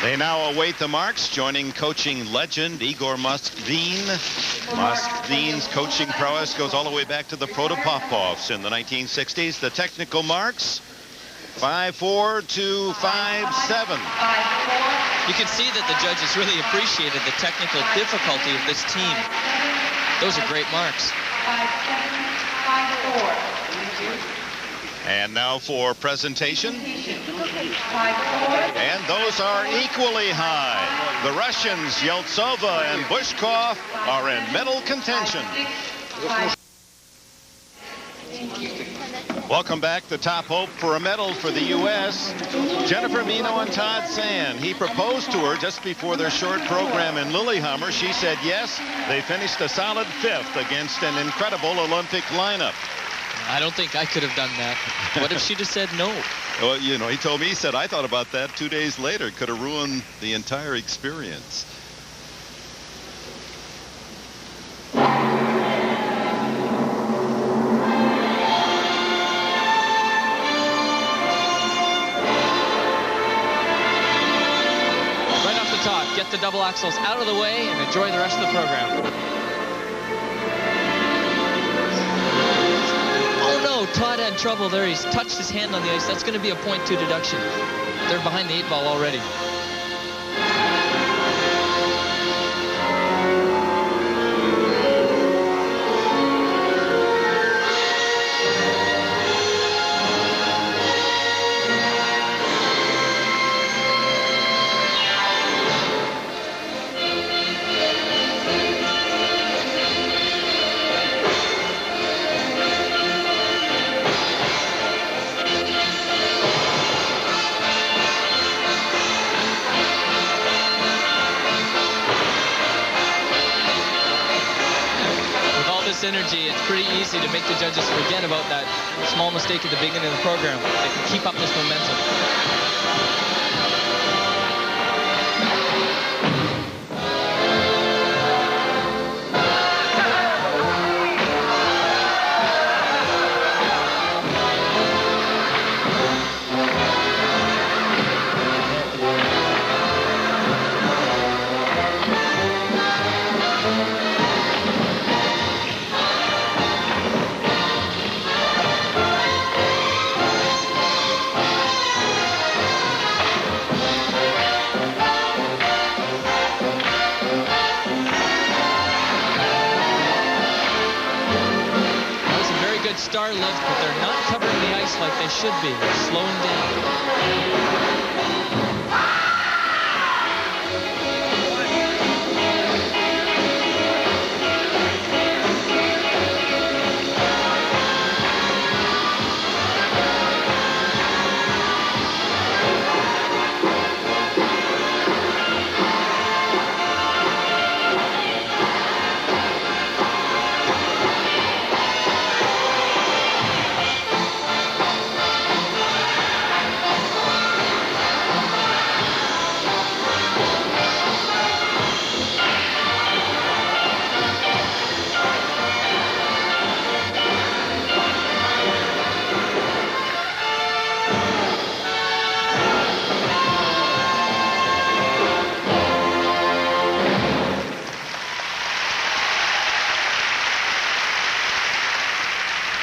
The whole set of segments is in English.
They now await the marks, joining coaching legend Igor Moskvin. Moskvin's coaching prowess goes all the way back to the Protopopovs in the 1960s. The technical marks, 5-4 to 5-7. You can see that the judges really appreciated the technical difficulty of this team. Those are great marks. 5-4. And now for presentation. And those are equally high. The Russians, Yeltsova and Bushkov, are in medal contention. Welcome back. The top hope for a medal for the U.S., Jennifer Mino and Todd Sand. He proposed to her just before their short program in Lillehammer. She said yes. They finished a solid 5th against an incredible Olympic lineup. I don't think I could have done that. What if she just said no? Well, you know, he told me, he said, I thought about that 2 days later. Could have ruined the entire experience. Right off the top, get the double axels out of the way and enjoy the rest of the program. Todd had trouble there. He's touched his hand on the ice. That's going to be a .2 deduction. They're behind the 8 ball already. Energy, it's pretty easy to make the judges forget about that small mistake at the beginning of the program. They can keep up this momentum. Star lift, but they're not covering the ice like they should be. They're slowing down.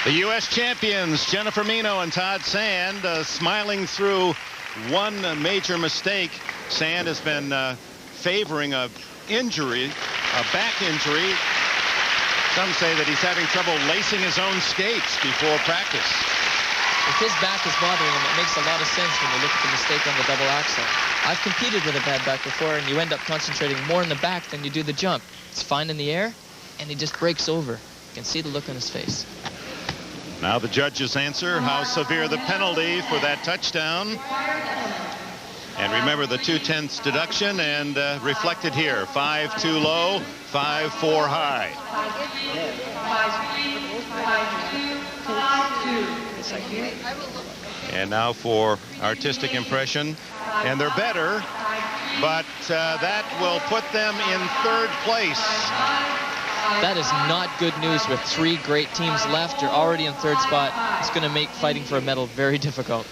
The U.S. champions, Jennifer Mino and Todd Sand, smiling through one major mistake. Sand has been favoring a injury, a back injury. Some say that he's having trouble lacing his own skates before practice. If his back is bothering him, it makes a lot of sense when you look at the mistake on the double axel. I've competed with a bad back before, and you end up concentrating more in the back than you do the jump. It's fine in the air, and he just breaks over. You can see the look on his face. Now the judges answer how severe the penalty for that touchdown. And remember the 2/10 deduction, and reflected here, 5 too low, 5-4 high. And now for artistic impression, and they're better, but that will put them in 3rd place. That is not good news with 3 great teams left. You're already in 3rd spot. It's going to make fighting for a medal very difficult.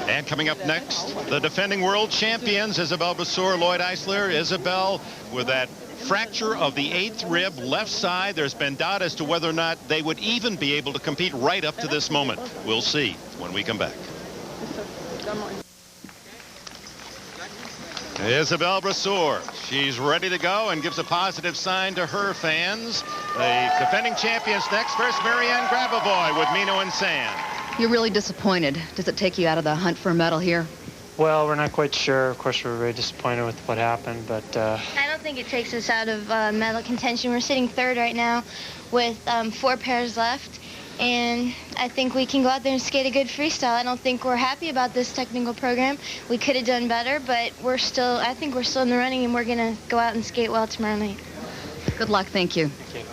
And coming up next, the defending world champions, Isabelle Brasseur, Lloyd Eisler. Isabelle with that fracture of the 8th rib, left side. There's been doubt as to whether or not they would even be able to compete right up to this moment. We'll see when we come back. Isabelle Brasseur, she's ready to go and gives a positive sign to her fans. The defending champions next. First, Marianne Grabavoy with Mino and Sand. You're really disappointed. Does it take you out of the hunt for a medal here? Well, we're not quite sure. Of course, we're very disappointed with what happened, but... I don't think it takes us out of medal contention. We're sitting third right now with 4 pairs left, and I think we can go out there and skate a good freestyle. I don't think we're happy about this technical program. We could have done better, but I think we're still in the running, and we're going to go out and skate well tomorrow night. Good luck. Thank you. Okay.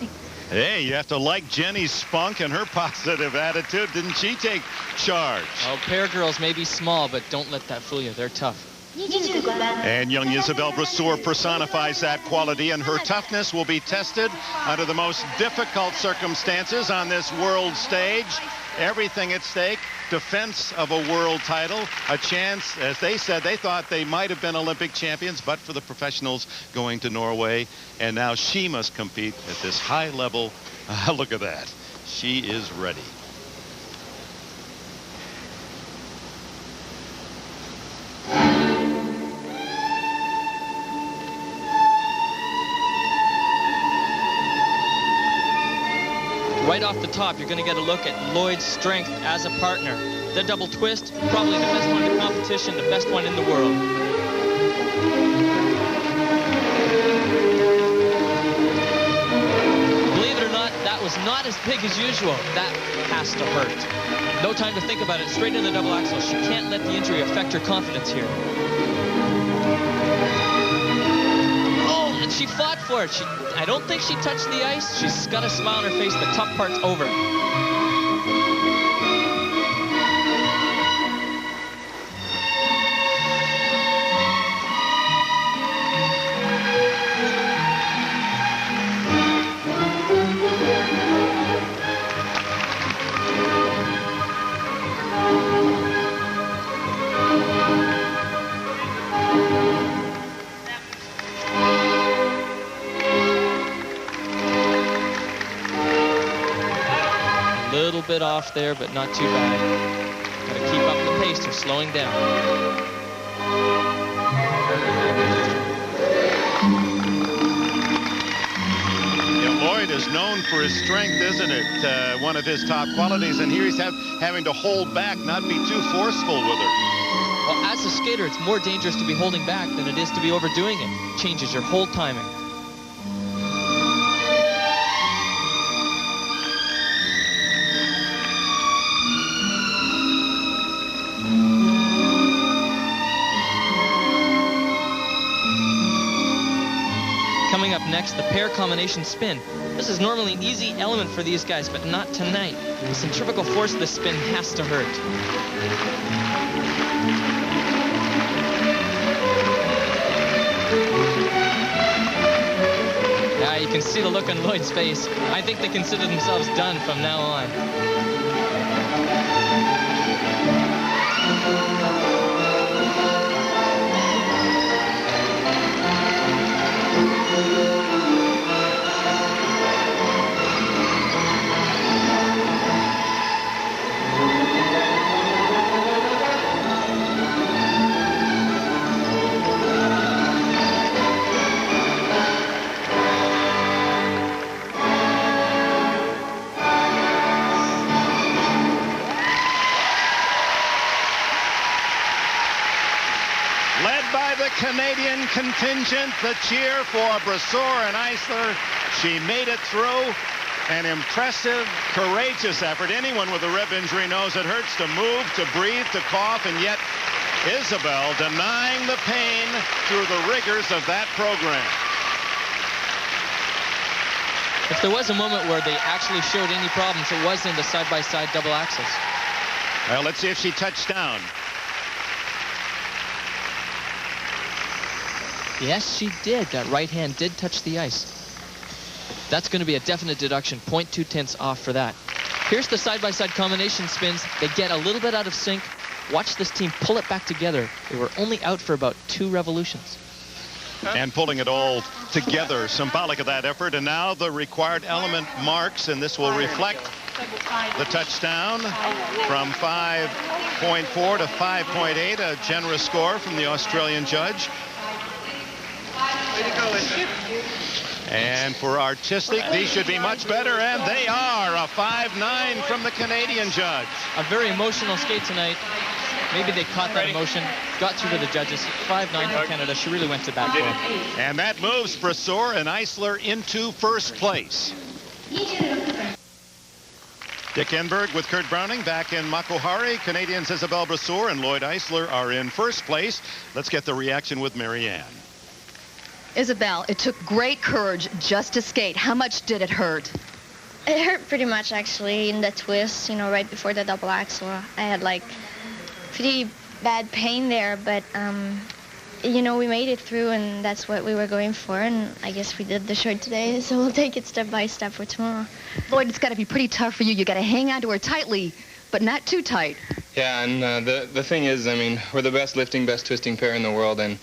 Hey, you have to like Jenny's spunk and her positive attitude. Didn't she take charge? Oh, pair girls may be small, but don't let that fool you. They're tough. And young Isabelle Brasseur personifies that quality, and her toughness will be tested under the most difficult circumstances on this world stage. Everything at stake, defense of a world title, a chance, as they said, they thought they might have been Olympic champions, but for the professionals going to Norway, and now she must compete at this high level. Look at that. She is ready. Right off the top, you're going to get a look at Lloyd's strength as a partner. The double twist, probably the best one in the competition, the best one in the world. Believe it or not, that was not as big as usual. That has to hurt. No time to think about it. Straight in the double axel. She can't let the injury affect her confidence here. She fought for it. I don't think she touched the ice. She's got a smile on her face. The tough part's over. Little bit off there, but not too bad. Got to keep up the pace. They're slowing down. Yeah, Lloyd is known for his strength, isn't it? One of his top qualities, and here he's having to hold back, not be too forceful with her. Well, as a skater, it's more dangerous to be holding back than it is to be overdoing it. Changes your whole timing. Coming up next, the pair combination spin. This is normally an easy element for these guys, but not tonight. The centrifugal force of the spin has to hurt. Yeah, you can see the look on Lloyd's face. I think they consider themselves done from now on. Canadian contingent, the cheer for Brasseur and Eisler. She made it through. An impressive, courageous effort. Anyone with a rib injury knows it hurts to move, to breathe, to cough, and yet Isabelle denying the pain through the rigors of that program. If there was a moment where they actually showed any problems, it was in the side-by-side double axels. Well, let's see if she touched down. Yes, she did. That right hand did touch the ice. That's going to be a definite deduction. 0.2 tenths off for that. Here's the side-by-side combination spins. They get a little bit out of sync. Watch this team pull it back together. They were only out for about 2 revolutions. And pulling it all together, symbolic of that effort. And now the required element marks, and this will reflect the touchdown from 5.4 to 5.8, a generous score from the Australian judge. And for artistic, these should be much better, and they are. A 5.9 from the Canadian judge. A very emotional skate tonight. Maybe they caught that emotion, got through to the judges. 5.9 for Canada. She really went to bat for him. And that moves Brasseur and Eisler into first place. Dick Enberg with Kurt Browning back in Makuhari. Canadians Isabelle Brasseur and Lloyd Eisler are in first place. Let's get the reaction with Marianne. Isabelle, it took great courage just to skate. How much did it hurt? It hurt pretty much, actually, in the twist, you know, right before the double axel. I had, like, pretty bad pain there, but, you know, we made it through, and that's what we were going for, and I guess we did the short today, so we'll take it step by step for tomorrow. Lloyd, it's got to be pretty tough for you. You got to hang on to her tightly, but not too tight. Yeah, and the thing is, I mean, we're the best lifting, best twisting pair in the world, and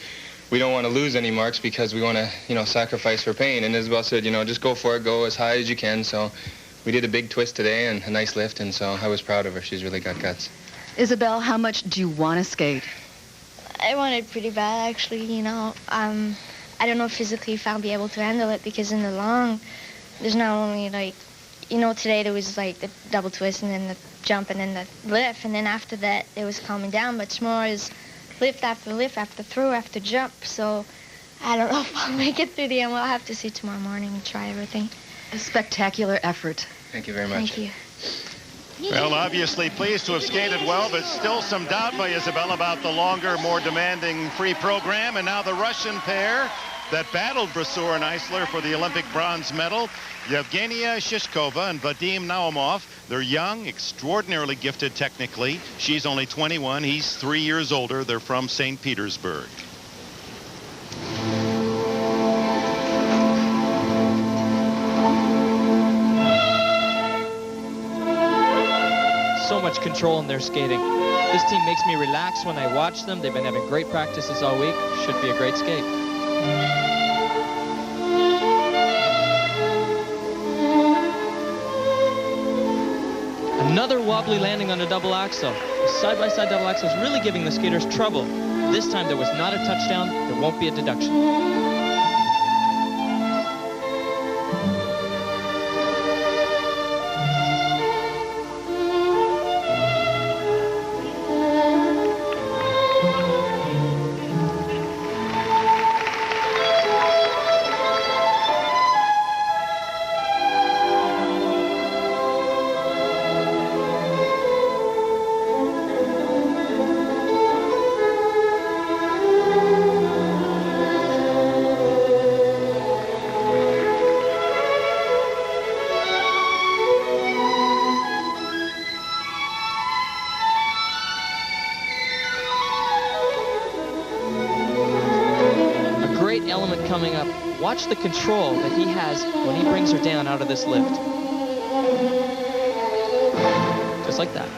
we don't want to lose any marks because we want to, you know, sacrifice for pain. And Isabelle said, you know, just go for it, go as high as you can. So we did a big twist today and a nice lift, and so I was proud of her. She's really got guts. Isabelle, how much do you want to skate? I wanted pretty bad, actually, you know. I don't know physically if I'll be able to handle it because in the long, there's not only, like, you know, today there was, like, the double twist and then the jump and then the lift, and then after that it was calming down, but tomorrow is lift after throw after jump, so I don't know if I'll make it through the end. We'll have to see tomorrow morning and try everything. A spectacular effort. Thank you very much. Thank you. Well, obviously pleased to have skated well, but still some doubt by Isabelle about the longer, more demanding free program. And now the Russian pair that battled Brasseur and Eisler for the Olympic bronze medal, Yevgenia Shishkova and Vadim Naumov. They're young, extraordinarily gifted technically. She's only 21. He's 3 years older. They're from St. Petersburg. So much control in their skating. This team makes me relax when I watch them. They've been having great practices all week. Should be a great skate. Another wobbly landing on a double axel. The side-by-side double axel is really giving the skaters trouble. This time there was not a touchdown. There won't be a deduction. Element coming up. Watch the control that he has when he brings her down out of this lift. Just like that.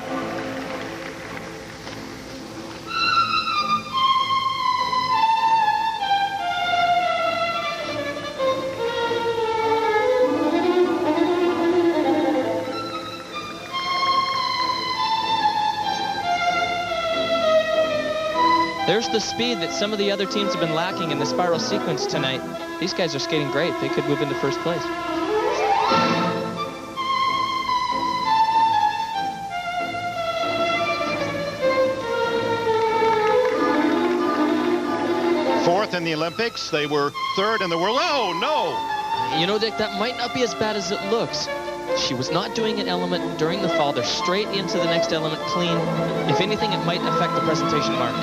There's the speed that some of the other teams have been lacking in the spiral sequence tonight. These guys are skating great. They could move into first place. Fourth in the Olympics. They were third in the world. Oh, no! You know, Dick, that might not be as bad as it looks. She was not doing an element during the fall. They're straight into the next element clean. If anything, it might affect the presentation mark.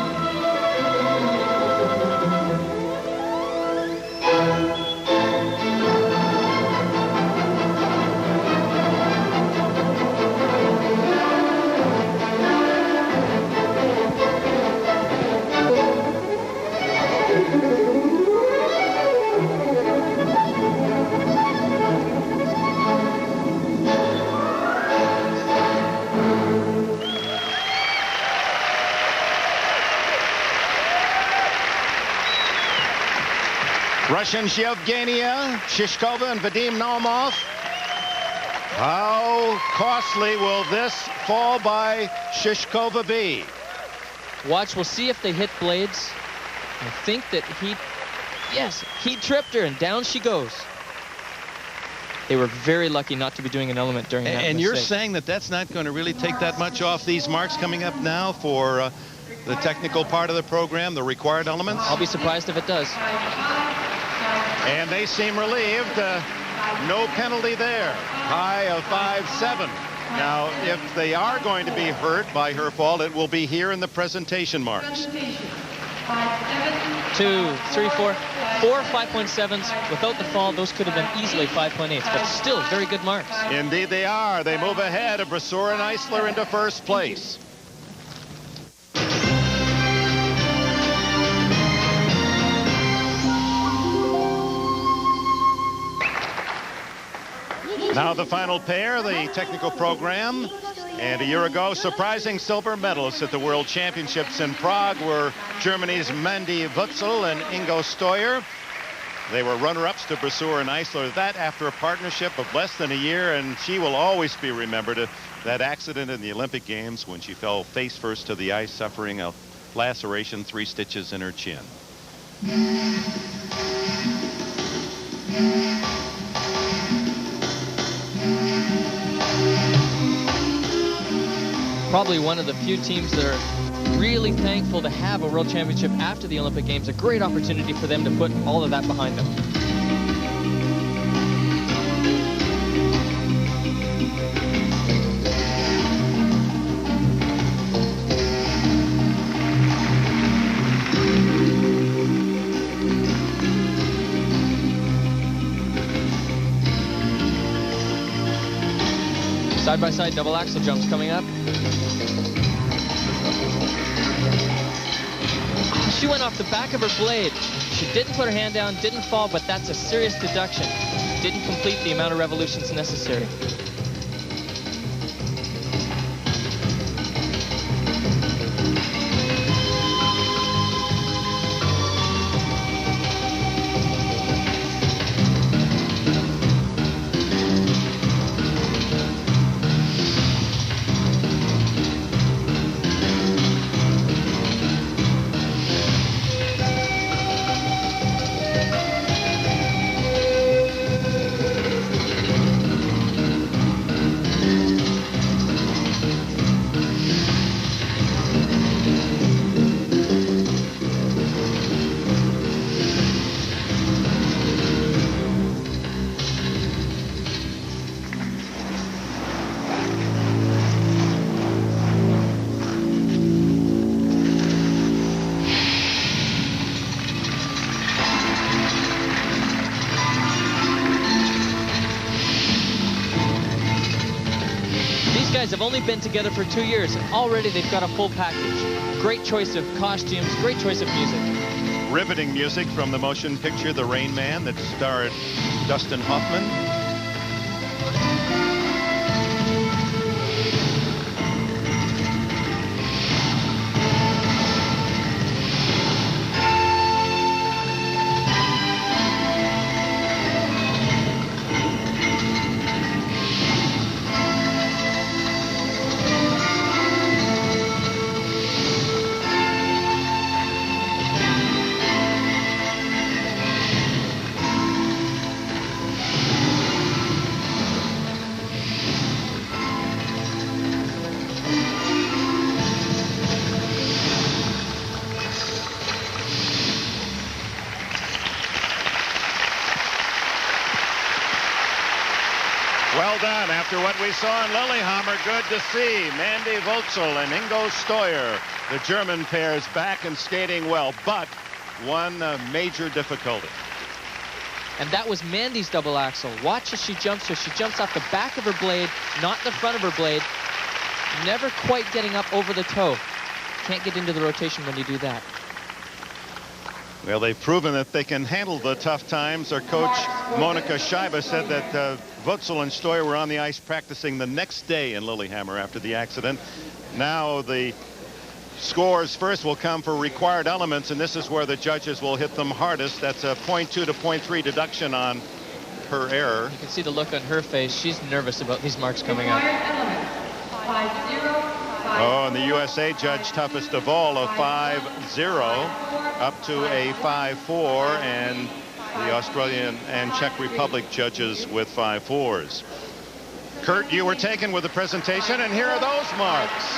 Russians Yevgenia Shishkova and Vadim Naumov. How costly will this fall by Shishkova be? Watch, we'll see if they hit blades. I think that he tripped her, and down she goes. They were very lucky not to be doing an element during that And mistake. you're saying that that's not going to really take that much off these marks coming up now for the technical part of the program, the required elements? I'll be surprised if it does. And they seem relieved. No penalty there. High of 5-7. Now, if they are going to be hurt by her fall, it will be here in the presentation marks. 2, 3, 4. 4 5.7s. Without the fall, those could have been easily 5.8s, but still very good marks. Indeed they are. They move ahead of Brasseur and Eisler into first place. Now the final pair, the technical program. And a year ago, surprising silver medalists at the World Championships in Prague were Germany's Mandy Wötzel and Ingo Steuer. They were runner-ups to Brasseur and Eisler. That after a partnership of less than a year, and she will always be remembered. That accident in the Olympic Games when she fell face first to the ice, suffering a laceration, 3 stitches in her chin. Probably one of the few teams that are really thankful to have a World Championship after the Olympic Games. A great opportunity for them to put all of that behind them. Side-by-side double axel jumps coming up. She went off the back of her blade. She didn't put her hand down, didn't fall, but that's a serious deduction. Didn't complete the amount of revolutions necessary. Have only been together for 2 years, and already they've got a full package. Great choice of costumes, great choice of music. Riveting music from the motion picture The Rain Man that starred Dustin Hoffman. Well done. After what we saw in Lillehammer, good to see Mandy Wötzel and Ingo Steuer, the German pairs, back and skating well, but one major difficulty. And that was Mandy's double axel. Watch as she jumps her. She jumps off the back of her blade, not the front of her blade. Never quite getting up over the toe. Can't get into the rotation when you do that. Well, they've proven that they can handle the tough times. Our coach, Monika Scheibe, said that Wötzel and Steuer were on the ice practicing the next day in Lillehammer after the accident. Now the scores first will come for required elements, and this is where the judges will hit them hardest. That's a 0.2 to 0.3 deduction on her error. You can see the look on her face. She's nervous about these marks coming out. Oh, and the USA judge toughest of all, a 5-0 up to a 5-4, and the Australian and Czech Republic judges with 5-4s. Kurt, you were taken with the presentation, and here are those marks.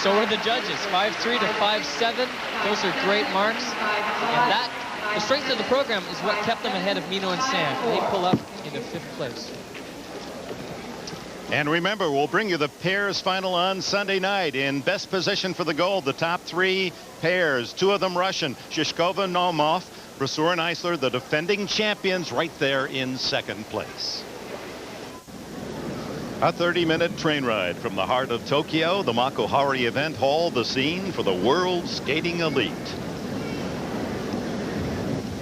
So are the judges, 5-3 to 5-7. Those are great marks. And that, the strength of the program is what kept them ahead of Mino and Sand. They pull up into 5th place. And remember, we'll bring you the pairs final on Sunday night. In best position for the gold, the top 3 pairs, 2 of them Russian, Shishkova, Naumov, Brasseur and Eisler, the defending champions, right there in 2nd place. A 30-minute train ride from the heart of Tokyo, the Makuhari Event Hall, the scene for the World Skating Elite.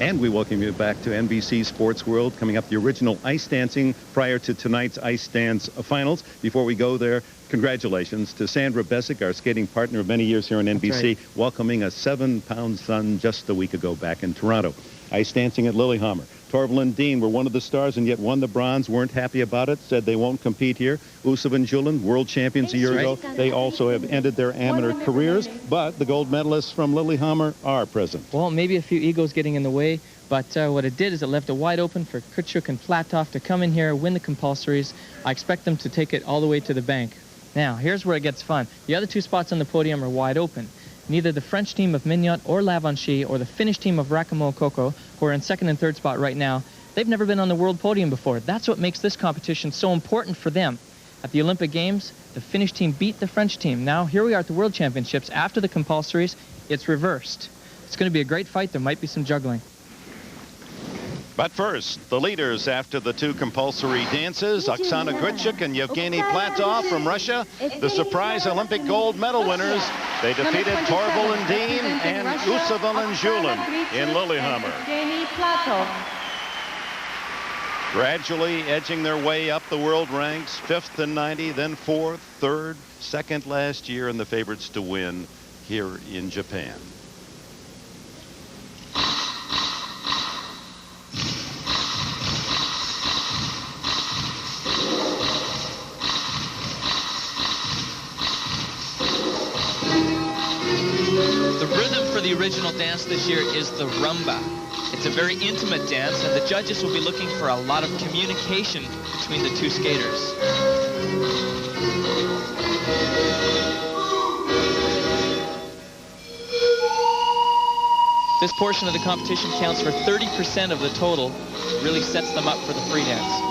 And we welcome you back to NBC Sports World. Coming up, the original ice dancing prior to tonight's ice dance finals. Before we go there, congratulations to Sandra Bessick, our skating partner of many years here on NBC, welcoming a 7-pound son just a week ago back in Toronto. Ice dancing at Lillehammer. Torvill and Dean were one of the stars and yet won the bronze, weren't happy about it, said they won't compete here. Ussov and Julin, world champions a year ago. They also have ended their amateur careers, but the gold medalists from Lillehammer are present. Well, maybe a few egos getting in the way, but what it did is it left it wide open for Kutchuk and Platov to come in here, win the compulsories. I expect them to take it all the way to the bank. Now, here's where it gets fun. The other 2 spots on the podium are wide open. Neither the French team of Mignot or Lavanchy or the Finnish team of Rakamo Koko, who are in 2nd and 3rd spot right now, they've never been on the world podium before. That's what makes this competition so important for them. At the Olympic Games, the Finnish team beat the French team. Now, here we are at the World Championships. After the compulsories, it's reversed. It's going to be a great fight. There might be some juggling. But first, the leaders after the 2 compulsory dances, Oksana Gritchuk and Yevgeny Platov from Russia, the surprise Olympic gold medal winners. They defeated Torvill and Dean and Ussov and Julin in Lillehammer. Gradually edging their way up the world ranks, 5th in 90, then 4th, 3rd, 2nd last year, and the favorites to win here in Japan. The original dance this year is the rumba. It's a very intimate dance, and the judges will be looking for a lot of communication between the 2 skaters. This portion of the competition counts for 30% of the total, really sets them up for the free dance.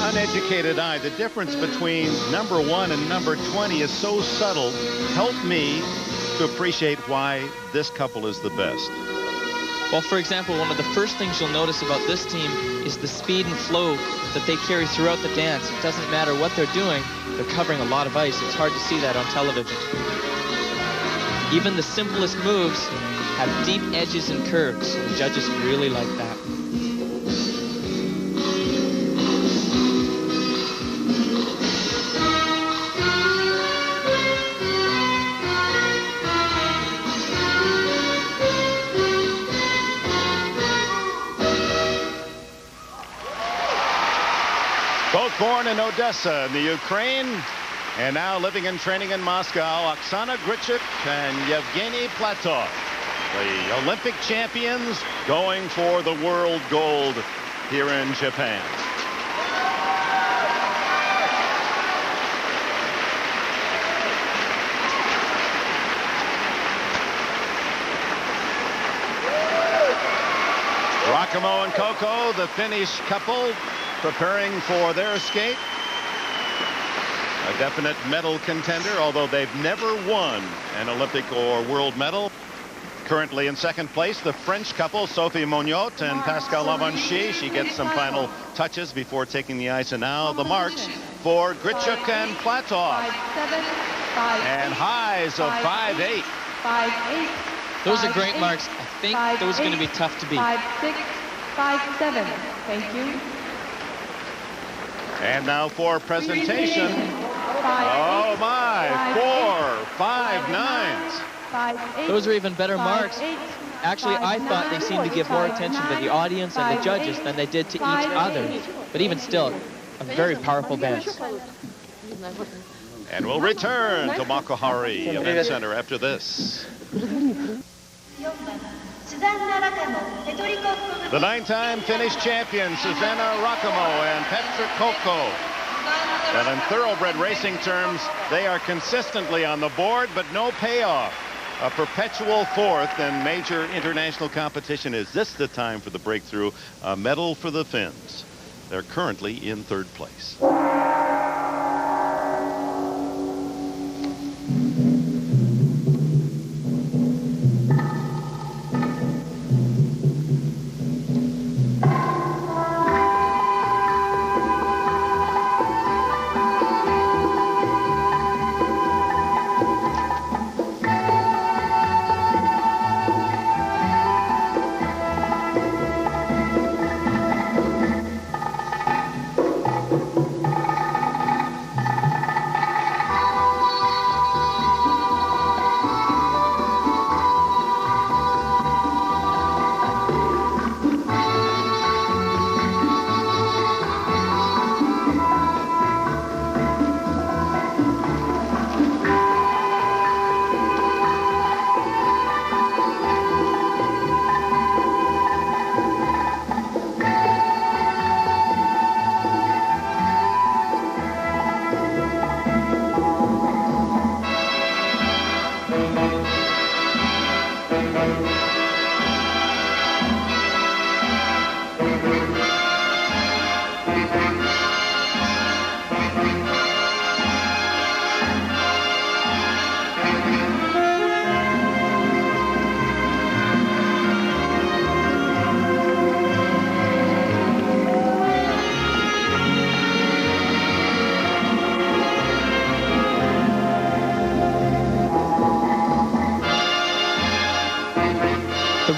Uneducated eye, the difference between number 1 and number 20 is so subtle. Help me to appreciate why this couple is the best. Well, for example, one of the first things you'll notice about this team is the speed and flow that they carry throughout the dance. It doesn't matter what they're doing, they're covering a lot of ice. It's hard to see that on television. Even the simplest moves have deep edges and curves. The judges really like that. Both born in Odessa in the Ukraine and now living and training in Moscow, Oksana Gritchuk and Yevgeny Platov, the Olympic champions going for the world gold here in Japan. Rakamo and Coco, the Finnish couple, preparing for their skate. A definite medal contender, although they've never won an Olympic or world medal. Currently in second place, the French couple, Sophie Monod and Pascal Lavanchy. She gets some final touches before taking the ice. And now the marks for Grichuk and Platov. And highs of 5.8. 5.8. Those are great marks. I think those are going to be tough to beat. 5.6. 5.7. Thank you. And now for presentation. Oh my, 4, 5, 9s. 5.8. Those are even better marks. 5.8. Actually, I thought they seemed to give more attention to the audience and the judges than they did to each other. But even still, a very powerful dance. And we'll return to Makuhari Event Center after this. The 9-time Finnish champion, Susanna Rakamo and Petra Coco. And in thoroughbred racing terms, they are consistently on the board, but no payoff. A perpetual fourth in major international competition. Is this the time for the breakthrough? A medal for the Finns. They're currently in third place.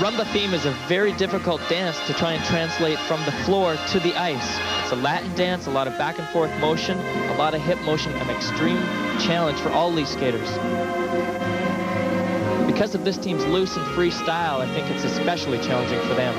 Rumba theme is a very difficult dance to try and translate from the floor to the ice. It's a Latin dance, a lot of back and forth motion, a lot of hip motion, an extreme challenge for all these skaters. Because of this team's loose and free style, I think it's especially challenging for them.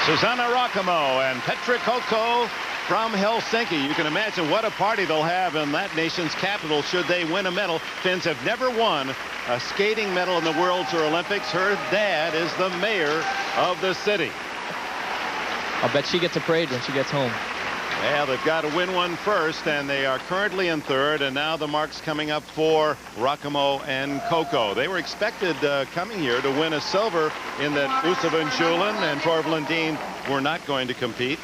Susanna Rakamo and Petra Coco from Helsinki. You can imagine what a party they'll have in that nation's capital should they win a medal. Finns have never won a skating medal in the Worlds or Olympics. Her dad is the mayor of the city. I'll bet she gets a parade when she gets home. Well, they've got to win one first, and they are currently in third, and now the marks coming up for Rakamo and Coco. They were expected coming here to win a silver in that Usa Van Schulen and Torvill Dean were not going to compete.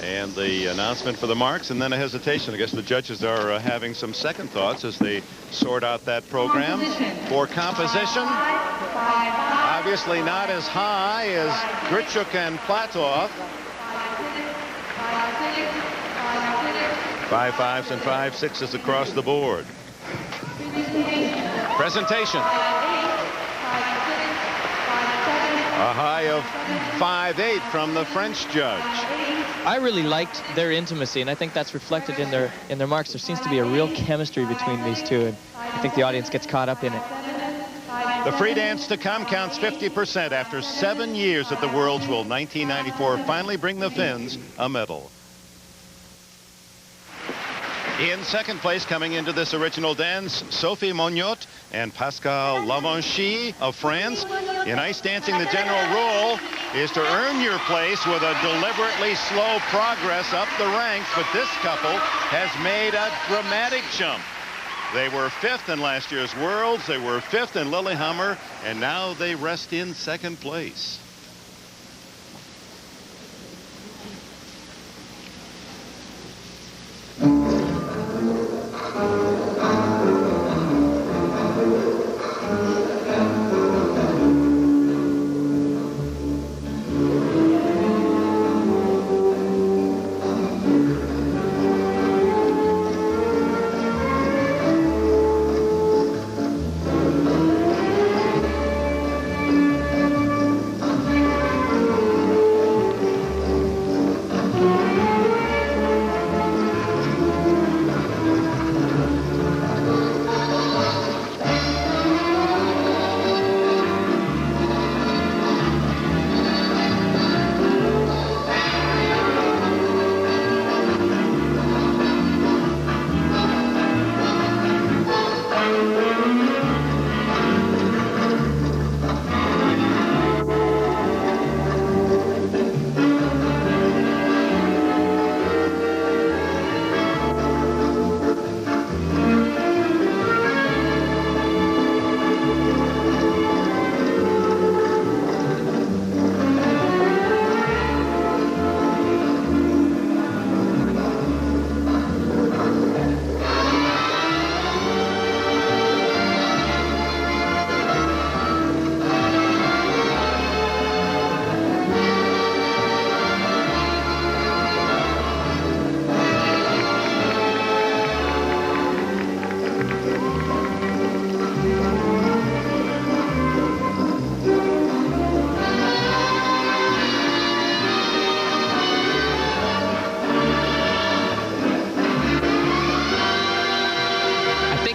And the announcement for the marks, and then a hesitation. I guess the judges are having some second thoughts as they sort out that program. For composition, obviously not as high as Grichuk and Platov. 5 5s and 5 6s across the board. Presentation. A high of 5.8 from the French judge. I really liked their intimacy, and I think that's reflected in their marks. There seems to be a real chemistry between these two, and I think the audience gets caught up in it. The free dance to come counts 50% after 7 years at the Worlds. Will 1994 finally bring the Finns a medal? In second place, coming into this original dance, Sophie Monod and Pascal Lavanchy of France. In ice dancing, the general rule is to earn your place with a deliberately slow progress up the ranks, but this couple has made a dramatic jump. They were 5th in last year's Worlds, they were 5th in Lillehammer, and now they rest in second place.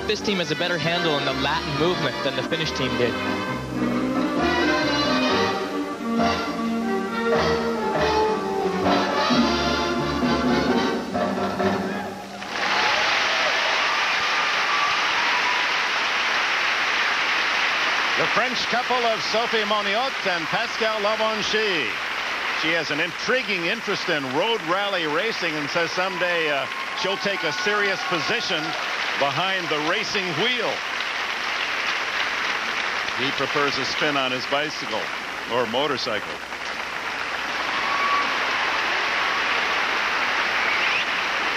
This team has a better handle on the Latin movement than the Finnish team did. The French couple of Sophie Monod and Pascal Lavanchy. She has an intriguing interest in road rally racing and says someday she'll take a serious position behind the racing wheel. He prefers a spin on his bicycle or motorcycle.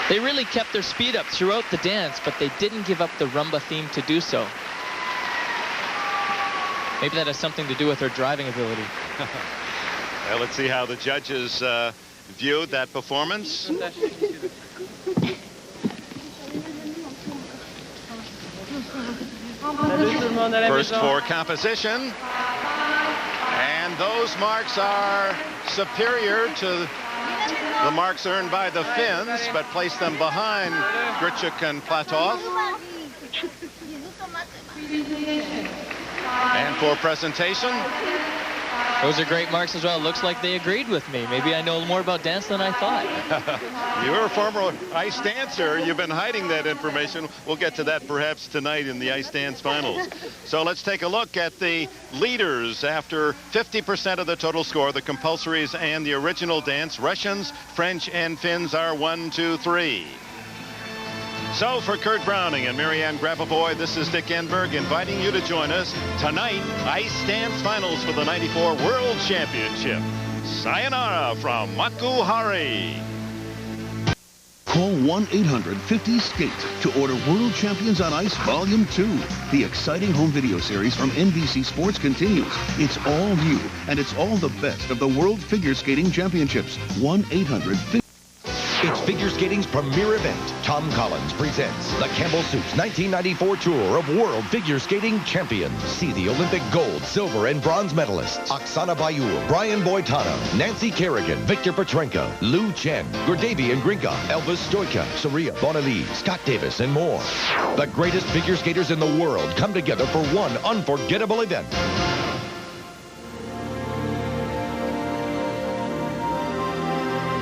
They really kept their speed up throughout the dance, but they didn't give up the rumba theme to do so. Maybe that has something to do with her driving ability. Well, let's see how the judges viewed that performance. First for composition, and those marks are superior to the marks earned by the Finns, but place them behind Grichuk and Platov. And for presentation, those are great marks as well. Looks like they agreed with me. Maybe I know more about dance than I thought. You're a former ice dancer. You've been hiding that information. We'll get to that perhaps tonight in the ice dance finals. So let's take a look at the leaders after 50% of the total score, the compulsories and the original dance. Russians, French, and Finns are 1, 2, 3. So for Kurt Browning and Marianne Grabavoy, this is Dick Enberg inviting you to join us tonight, ice dance finals for the 94 World Championship. Sayonara from Makuhari. Call 1-800-50-SKATE to order World Champions on Ice Volume 2. The exciting home video series from NBC Sports continues. It's all new, and it's all the best of the World Figure Skating Championships. 1-800-50. It's figure skating's premier event. Tom Collins presents the Campbell Soups 1994 Tour of World Figure Skating Champions. See the Olympic gold, silver, and bronze medalists Oksana Bayur, Brian Boitano, Nancy Kerrigan, Victor Petrenko, Lou Chen, Gurdavian Gringa, Elvis Stoica, Saria Bonali, Scott Davis, and more. The greatest figure skaters in the world come together for one unforgettable event.